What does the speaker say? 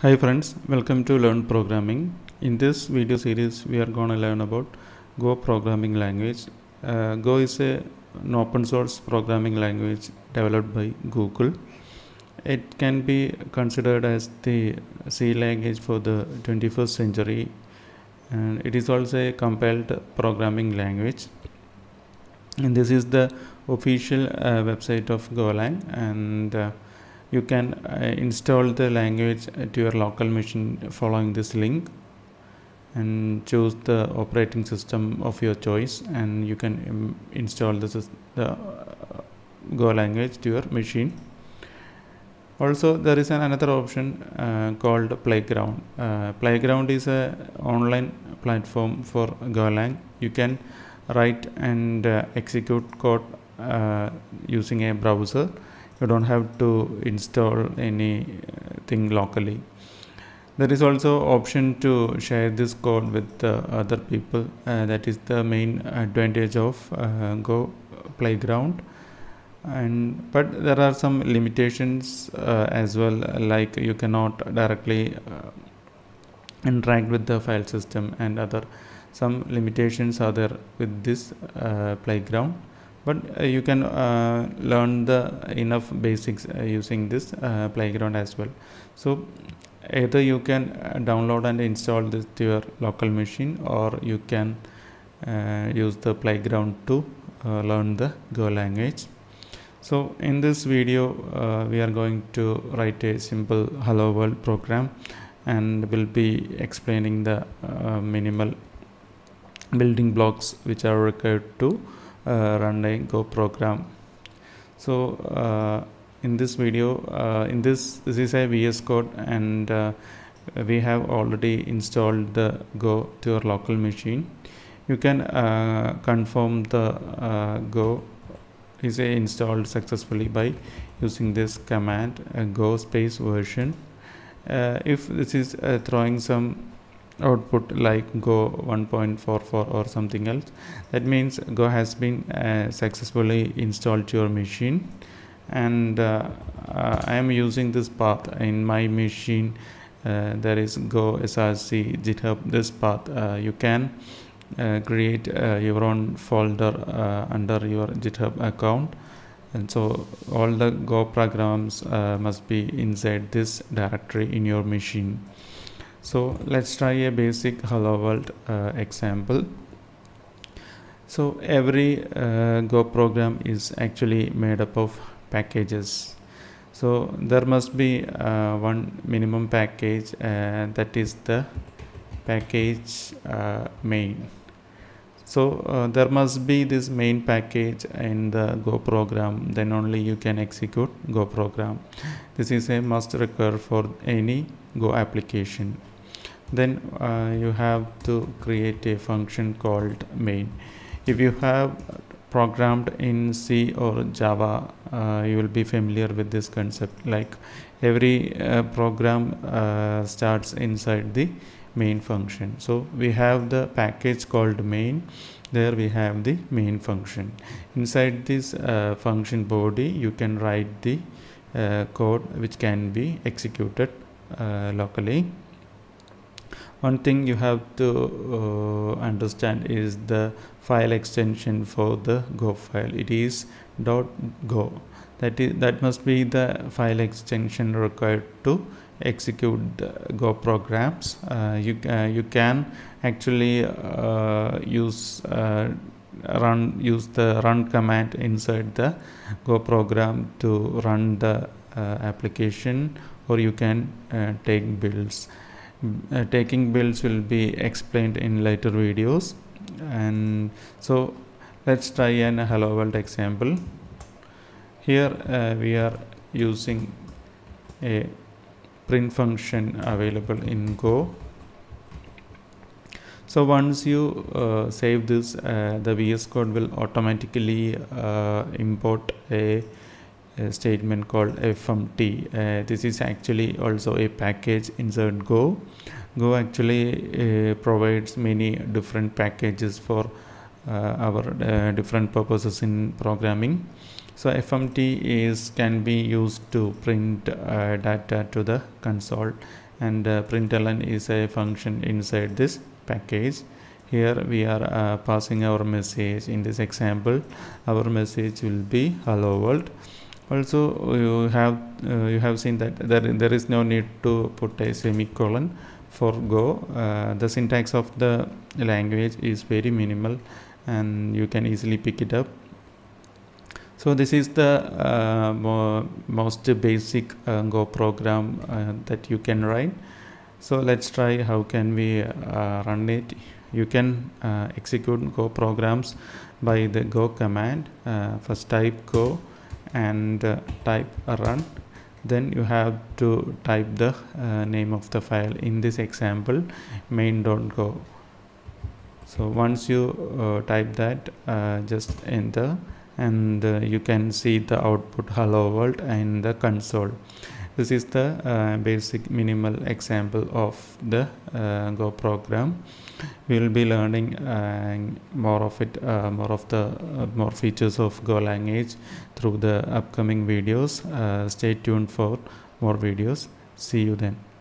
Hi friends, welcome to Learn Programming. In this video series, we are going to learn about Go programming language. Go is an open source programming language developed by Google. It can be considered as the C language for the 21st century, and it is also a compiled programming language. And this is the official website of Golang, and you can install the language to your local machine following this link and choose the operating system of your choice, and you can install the Go language to your machine. Also, there is another option called Playground. Playground is an online platform for Golang. You can write and execute code using a browser. You don't have to install anything locally. There is also option to share this code with other people. That is the main advantage of Go Playground. But there are some limitations as well, like you cannot directly interact with the file system, and some limitations are there with this Playground. But you can learn the enough basics using this Playground as well. So either you can download and install this to your local machine, or you can use the Playground to learn the Go language. So in this video we are going to write a simple hello world program, and will be explaining the minimal building blocks which are required to run a Go program. So in this video, this is a VS Code, and we have already installed the Go to your local machine. You can confirm the Go is installed successfully by using this command go space version. If this is throwing some output like go 1.44 or something else, that means Go has been successfully installed to your machine. And I am using this path in my machine. There is go src github, this path. You can create your own folder under your GitHub account, and so all the Go programs must be inside this directory in your machine. So let's try a basic hello world example. So every Go program is actually made up of packages. So there must be one minimum package, that is the package main. So there must be this main package in the Go program, then only you can execute Go program. This is a must require for any Go application. Then you have to create a function called main. If you have programmed in C or Java, you will be familiar with this concept. Like every program starts inside the main function. So we have the package called main. There we have the main function. Inside this function body, you can write the code which can be executed locally. One thing you have to understand is the file extension for the Go file. It is .go. That must be the file extension required to execute the Go programs. You can actually use the run command inside the Go program to run the application, or you can take builds. Taking builds will be explained in later videos. And so let's try an hello world example. Here we are using a print function available in Go. So once you save this, the VS Code will automatically import a statement called fmt. This is actually also a package inside Go. Go actually provides many different packages for our different purposes in programming. So fmt can be used to print data to the console, and println is a function inside this package. Here we are passing our message. In this example, our message will be hello world. Also, you have seen that there is no need to put a semicolon for Go. The syntax of the language is very minimal and you can easily pick it up. So this is the most basic Go program that you can write. So let's try how can we run it. You can execute Go programs by the Go command. First type Go and type run. Then you have to type the name of the file. In this example, main.go. So once you type that, just enter, and you can see the output hello world in the console. This is the basic minimal example of the Go program. We will be learning more features of Go language through the upcoming videos. Stay tuned for more videos. See you then.